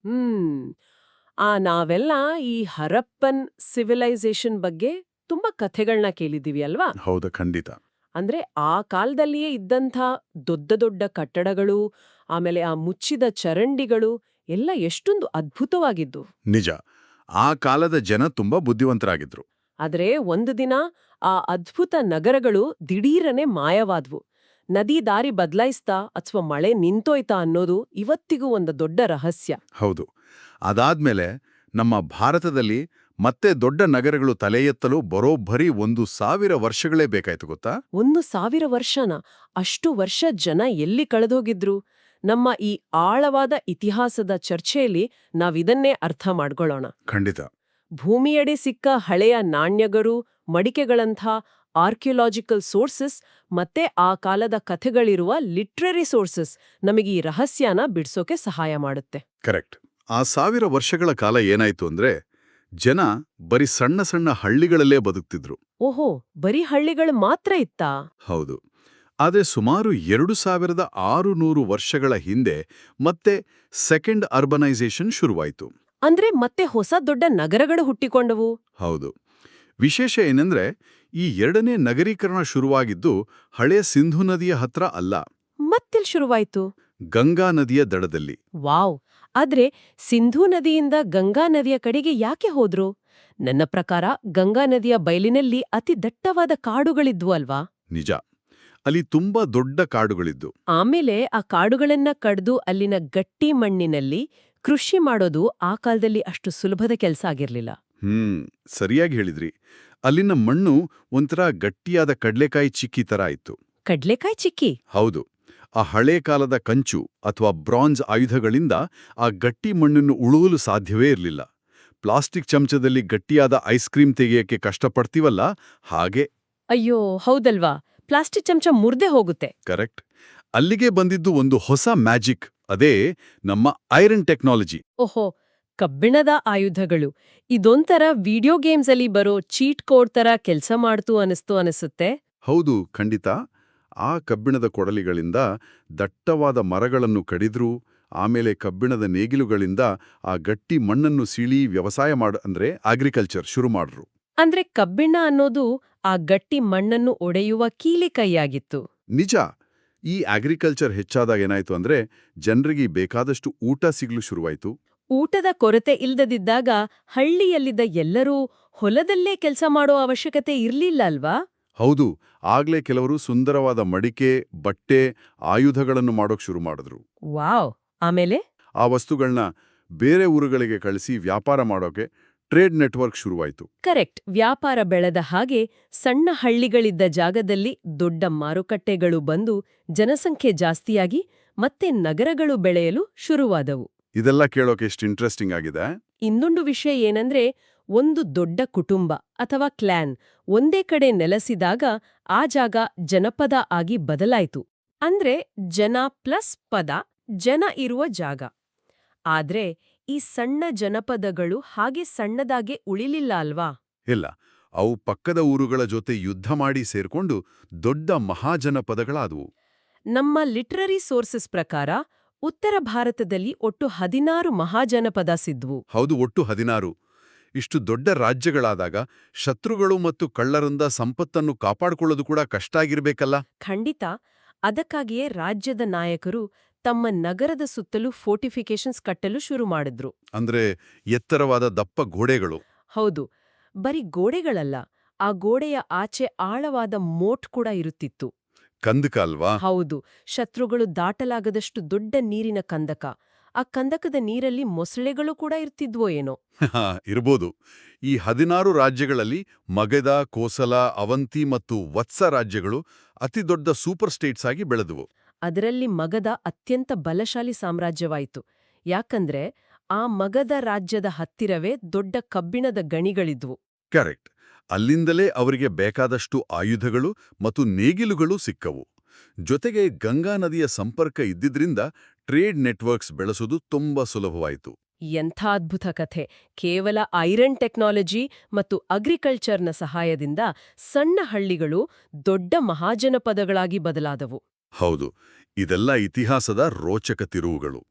ಹ್ಮ್. ನಾವೆಲ್ಲ ಈ ಹರಪ್ಪನ್ ಸಿವಿಲೈಸೇಷನ್ ಬಗ್ಗೆ ತುಂಬಾ ಕಥೆಗಳನ್ನ ಕೇಳಿದೀವಿ ಅಲ್ವಾ? ಹೌದು, ಖಂಡಿತ. ಅಂದ್ರೆ ಆ ಕಾಲದಲ್ಲಿಯೇ ಇದ್ದಂಥ ದೊಡ್ಡ ದೊಡ್ಡ ಕಟ್ಟಡಗಳು, ಆಮೇಲೆ ಆ ಮುಚ್ಚಿದ ಚರಂಡಿಗಳು ಎಲ್ಲ ಎಷ್ಟೊಂದು ಅದ್ಭುತವಾಗಿದ್ದು. ನಿಜ. ಆ ಕಾಲದ ಜನ ತುಂಬಾ ಬುದ್ಧಿವಂತರಾಗಿದ್ರು. ಆದ್ರೆ ಒಂದು ದಿನ ಆ ಅದ್ಭುತ ನಗರಗಳು ದಿಢೀರನೆ ಮಾಯವಾದ್ವು. ನದಿ ದಾರಿ ಬದಲಾಯಿಸ್ತಾ ಅಥವಾ ಮಳೆ ನಿಂತೋಯ್ತಾ ಅನ್ನೋದು ಇವತ್ತಿಗೂ ಒಂದು ದೊಡ್ಡ ರಹಸ್ಯ. ಹೌದು. ಅದಾದ್ಮೇಲೆ ನಮ್ಮ ಭಾರತದಲ್ಲಿ ಮತ್ತೆ ದೊಡ್ಡ ನಗರಗಳು ತಲೆ ಎತ್ತಲು ಬರೋಬ್ಬರಿ 1,000 ವರ್ಷಗಳೇ ಬೇಕಾಯ್ತು ಗೊತ್ತಾ? 1,000 ವರ್ಷನ? ಅಷ್ಟು ವರ್ಷ ಜನ ಎಲ್ಲಿ ಕಳೆದೋಗಿದ್ರು? ನಮ್ಮ ಈ ಆಳವಾದ ಇತಿಹಾಸದ ಚರ್ಚೆಯಲ್ಲಿ ನಾವಿದನ್ನೇ ಅರ್ಥ ಮಾಡ್ಕೊಳ್ಳೋಣ. ಖಂಡಿತ. ಭೂಮಿಯಡಿ ಸಿಕ್ಕ ಹಳೆಯ ನಾಣ್ಯಗಳು, ಮಡಿಕೆಗಳಂಥ ಆರ್ಕಿಯೋಲಾಜಿಕಲ್ ಸೋರ್ಸಸ್ ಮತ್ತೆ ಆ ಕಾಲದ ಕಥೆಗಳಿರುವ ಲಿಟ್ರರಿ ಸೋರ್ಸಸ್ ನಮಗೆ ಈ ರಹಸ್ಯನ ಬಿಡ್ಸೋಕೆ ಸಹಾಯ ಮಾಡುತ್ತೆ. ಕರೆಕ್ಟ್. ಆ 1,000 ವರ್ಷಗಳ ಕಾಲ ಏನಾಯ್ತು ಅಂದ್ರೆ, ಜನ ಬರೀ ಸಣ್ಣ ಸಣ್ಣ ಹಳ್ಳಿಗಳಲ್ಲೇ ಬದುಕ್ತಿದ್ರು. ಓಹೋ, ಬರೀ ಹಳ್ಳಿಗಳು ಮಾತ್ರ ಇತ್ತಾ? ಹೌದು. ಆದರೆ ಸುಮಾರು 2,600 ವರ್ಷಗಳ ಹಿಂದೆ ಮತ್ತೆ ಸೆಕೆಂಡ್ ಅರ್ಬನೈಸೇಷನ್ ಶುರುವಾಯಿತು. ಅಂದ್ರೆ ಮತ್ತೆ ಹೊಸ ದೊಡ್ಡ ನಗರಗಳು ಹುಟ್ಟಿಕೊಂಡವು? ಹೌದು. ವಿಶೇಷ ಏನಂದ್ರೆ, ಈ ಎರಡನೇ ನಗರೀಕರಣ ಶುರುವಾಗಿದ್ದು ಹಳೆಯ ಸಿಂಧು ನದಿಯ ಹತ್ರ ಅಲ್ಲ, ಮತ್ತೆಲ್ ಶುರುವಾಯ್ತು? ಗಂಗಾ ನದಿಯ ದಡದಲ್ಲಿ. ವಾವ್! ಆದ್ರೆ ಸಿಂಧೂ ನದಿಯಿಂದ ಗಂಗಾ ನದಿಯ ಕಡೆಗೆ ಯಾಕೆ ಹೋದ್ರು? ನನ್ನ ಪ್ರಕಾರ ಗಂಗಾ ನದಿಯ ಬಯಲಿನಲ್ಲಿ ಅತಿ ದಟ್ಟವಾದ ಕಾಡುಗಳಿದ್ವು ಅಲ್ವಾ? ನಿಜ. ಅಲ್ಲಿ ತುಂಬಾ ದೊಡ್ಡ ಕಾಡುಗಳಿದ್ದು. ಆಮೇಲೆ ಆ ಕಾಡುಗಳನ್ನ ಕಡ್ದು ಅಲ್ಲಿನ ಗಟ್ಟಿ ಮಣ್ಣಿನಲ್ಲಿ ಕೃಷಿ ಮಾಡೋದು ಆ ಕಾಲದಲ್ಲಿ ಅಷ್ಟು ಸುಲಭದ ಕೆಲಸ ಆಗಿರ್ಲಿಲ್ಲ. ಸರಿಯಾಗಿ ಹೇಳಿದ್ರಿ. ಅಲ್ಲಿನ ಮಣ್ಣು ಒಂಥರ ಗಟ್ಟಿಯಾದ ಕಡ್ಲೆಕಾಯಿ ಚಿಕ್ಕಿ ತರ ಇತ್ತು. ಕಡ್ಲೆಕಾಯಿ ಚಿಕ್ಕಿ? ಹೌದು. ಆ ಹಳೆ ಕಾಲದ ಕಂಚು ಅಥವಾ ಬ್ರಾಂಜ್ ಆಯುಧಗಳಿಂದ ಆ ಗಟ್ಟಿ ಮಣ್ಣನ್ನು ಉಳುವಲು ಸಾಧ್ಯವೇ ಇರಲಿಲ್ಲ. ಪ್ಲಾಸ್ಟಿಕ್ ಚಮಚದಲ್ಲಿ ಗಟ್ಟಿಯಾದ ಐಸ್ ಕ್ರೀಮ್ ತೆಗೆಯಕ್ಕೆ ಕಷ್ಟಪಡ್ತೀವಲ್ಲ, ಹಾಗೆ. ಅಯ್ಯೋ ಹೌದಲ್ವಾ, ಪ್ಲಾಸ್ಟಿಕ್ ಚಮಚ ಮುರ್ದೆ ಹೋಗುತ್ತೆ. ಕರೆಕ್ಟ್. ಅಲ್ಲಿಗೆ ಬಂದಿದ್ದು ಒಂದು ಹೊಸ ಮ್ಯಾಜಿಕ್, ಅದೇ ನಮ್ಮ ಐರನ್ ಟೆಕ್ನಾಲಜಿ. ಓಹೋ, ಕಬ್ಬಿಣದ ಆಯುಧಗಳು. ಇದೊಂಥರ ವಿಡಿಯೋ ಗೇಮ್ಸ್ ಅಲ್ಲಿ ಬರೋ ಚೀಟ್ ಕೋಡ್ ತರ ಕೆಲ್ಸ ಮಾಡ್ತು ಅನಿಸುತ್ತೆ. ಹೌದು, ಖಂಡಿತ. ಆ ಕಬ್ಬಿಣದ ಕೊಡಲಿಗಳಿಂದ ದಟ್ಟವಾದ ಮರಗಳನ್ನು ಕಡಿದ್ರು. ಆಮೇಲೆ ಕಬ್ಬಿಣದ ನೇಗಿಲುಗಳಿಂದ ಆ ಗಟ್ಟಿ ಮಣ್ಣನ್ನು ಸೀಳಿ ವ್ಯವಸಾಯ ಅಂದ್ರೆ ಅಗ್ರಿಕಲ್ಚರ್ ಶುರು ಮಾಡ್ರು. ಅಂದ್ರೆ ಕಬ್ಬಿಣ ಅನ್ನೋದು ಆ ಗಟ್ಟಿ ಮಣ್ಣನ್ನು ಒಡೆಯುವ ಕೀಲಿಕೈಯಾಗಿತ್ತು. ನಿಜ. ಈ ಅಗ್ರಿಕಲ್ಚರ್ ಹೆಚ್ಚಾದಾಗ ಏನಾಯ್ತು ಅಂದ್ರೆ, ಜನರಿಗೆ ಬೇಕಾದಷ್ಟು ಊಟ ಸಿಗ್ಲು ಶುರುವಾಯ್ತು. ಊಟದ ಕೊರತೆ ಇಲ್ದದಿದ್ದಾಗ ಹಳ್ಳಿಯಲ್ಲಿದ್ದ ಎಲ್ಲರೂ ಹೊಲದಲ್ಲೇ ಕೆಲಸ ಮಾಡೋ ಅವಶ್ಯಕತೆ ಇರ್ಲಿಲ್ಲ ಅಲ್ವಾ? ಹೌದು. ಆಗ್ಲೇ ಕೆಲವರು ಸುಂದರವಾದ ಮಡಿಕೆ, ಬಟ್ಟೆ, ಆಯುಧಗಳನ್ನು ಮಾಡೋಕ್ ಶುರು ಮಾಡಿದ್ರು. ವಾವ್! ಆಮೇಲೆ? ಆ ವಸ್ತುಗಳನ್ನ ಬೇರೆ ಊರುಗಳಿಗೆ ಕಳಿಸಿ ವ್ಯಾಪಾರ ಮಾಡೋಕೆ ಟ್ರೇಡ್ ನೆಟ್ವರ್ಕ್ ಶುರುವಾಯಿತು. ಕರೆಕ್ಟ್. ವ್ಯಾಪಾರ ಬೆಳೆದ ಹಾಗೆ ಸಣ್ಣ ಹಳ್ಳಿಗಳಿದ್ದ ಜಾಗದಲ್ಲಿ ದೊಡ್ಡ ಮಾರುಕಟ್ಟೆಗಳು ಬಂದು ಜನಸಂಖ್ಯೆ ಜಾಸ್ತಿಯಾಗಿ ಮತ್ತೆ ನಗರಗಳು ಬೆಳೆಯಲು ಶುರುವಾದವು. ಇದೆಲ್ಲ ಕೇಳೋಕೆ ಎಷ್ಟು ಇಂಟ್ರೆಸ್ಟಿಂಗ್ ಆಗಿದೆ. ಇನ್ನೊಂದು ವಿಷಯ ಏನಂದ್ರೆ, ಒಂದು ದೊಡ್ಡ ಕುಟುಂಬ ಅಥವಾ ಕ್ಲಾನ್ ಒಂದೇ ಕಡೆ ನೆಲೆಸಿದಾಗ ಆ ಜಾಗ ಜನಪದ ಆಗಿ ಬದಲಾಯಿತು. ಅಂದ್ರೆ ಜನ ಪ್ಲಸ್ ಪದ, ಜನ ಇರುವ ಜಾಗ. ಆದ್ರೆ ಈ ಸಣ್ಣ ಜನಪದಗಳು ಹಾಗೆ ಸಣ್ಣದಾಗೆ ಉಳಿಲಿಲ್ಲ ಅಲ್ವಾ? ಇಲ್ಲ, ಅವು ಪಕ್ಕದ ಊರುಗಳ ಜೊತೆ ಯುದ್ಧ ಮಾಡಿ ಸೇರ್ಕೊಂಡು ದೊಡ್ಡ ಮಹಾಜನಪದಗಳಾದವು. ನಮ್ಮ ಲಿಟ್ರರಿ ಸೋರ್ಸಸ್ ಪ್ರಕಾರ ಉತ್ತರ ಭಾರತದಲ್ಲಿ ಒಟ್ಟು 16 ಮಹಾಜನಪದಸಿದ್ವು. ಹೌದು, ಒಟ್ಟು 16. ಇಷ್ಟು ದೊಡ್ಡ ರಾಜ್ಯಗಳಾದಾಗ ಶತ್ರುಗಳು ಮತ್ತು ಕಳ್ಳರಿಂದ ಸಂಪತ್ತನ್ನು ಕಾಪಾಡಿಕೊಳ್ಳೋದು ಕೂಡ ಕಷ್ಟ ಆಗಿರ್ಬೇಕಲ್ಲ? ಖಂಡಿತ. ಅದಕ್ಕಾಗಿಯೇ ರಾಜ್ಯದ ನಾಯಕರು ತಮ್ಮ ನಗರದ ಸುತ್ತಲೂ ಫೋರ್ಟಿಫಿಕೇಶನ್ಸ್ ಕಟ್ಟಲು ಶುರು ಮಾಡಿದ್ರು. ಅಂದ್ರೆ ಎತ್ತರವಾದ ದಪ್ಪ ಗೋಡೆಗಳು. ಹೌದು, ಬರೀ ಗೋಡೆಗಳಲ್ಲ, ಆ ಗೋಡೆಯ ಆಚೆ ಆಳವಾದ ಮೋಟ್ ಕೂಡ ಇರುತ್ತಿತ್ತು. ಕಂದಕ ಅಲ್ವಾ? ಹೌದು, ಶತ್ರುಗಳು ದಾಟಲಾಗದಷ್ಟು ದೊಡ್ಡ ನೀರಿನ ಕಂದಕ. ಆ ಕಂದಕದ ನೀರಲ್ಲಿ ಮೊಸಳೆಗಳು ಕೂಡ ಇರ್ತಿದ್ವೋ ಏನೋ. ಇರ್ಬೋದು. ಈ 16 ರಾಜ್ಯಗಳಲ್ಲಿ ಮಗಧ, ಕೋಸಲ, ಅವಂತಿ ಮತ್ತು ವತ್ಸ ರಾಜ್ಯಗಳು ಅತಿದೊಡ್ಡ ಸೂಪರ್ ಸ್ಟೇಟ್ಸ್ ಆಗಿ ಬೆಳೆದವು. ಅದರಲ್ಲಿ ಮಗಧ ಅತ್ಯಂತ ಬಲಶಾಲಿ ಸಾಮ್ರಾಜ್ಯವಾಯಿತು. ಯಾಕಂದ್ರೆ ಆ ಮಗಧ ರಾಜ್ಯದ ಹತ್ತಿರವೇ ದೊಡ್ಡ ಕಬ್ಬಿಣದ ಗಣಿಗಳಿದ್ವು. ಕರೆಕ್ಟ್. ಅಲ್ಲಿಂದಲೇ ಅವರಿಗೆ ಬೇಕಾದಷ್ಟು ಆಯುಧಗಳು ಮತ್ತು ನೇಗಿಲುಗಳು ಸಿಕ್ಕವು. ಜೊತೆಗೆ ಗಂಗಾ ನದಿಯ ಸಂಪರ್ಕ ಇದ್ದಿದ್ರಿಂದ ಟ್ರೇಡ್ ನೆಟ್ವರ್ಕ್ಸ್ ಬೆಳೆಸೋದು ತುಂಬಾ ಸುಲಭವಾಯಿತು. ಎಂಥ ಅದ್ಭುತ ಕಥೆ! ಕೇವಲ ಐರನ್ ಟೆಕ್ನಾಲಜಿ ಮತ್ತು ಅಗ್ರಿಕಲ್ಚರ್ನ ಸಹಾಯದಿಂದ ಸಣ್ಣ ಹಳ್ಳಿಗಳು ದೊಡ್ಡ ಮಹಾಜನಪದಗಳಾಗಿ ಬದಲಾದವು. ಹೌದು, ಇದೆಲ್ಲ ಇತಿಹಾಸದ ರೋಚಕ ತಿರುವುಗಳು.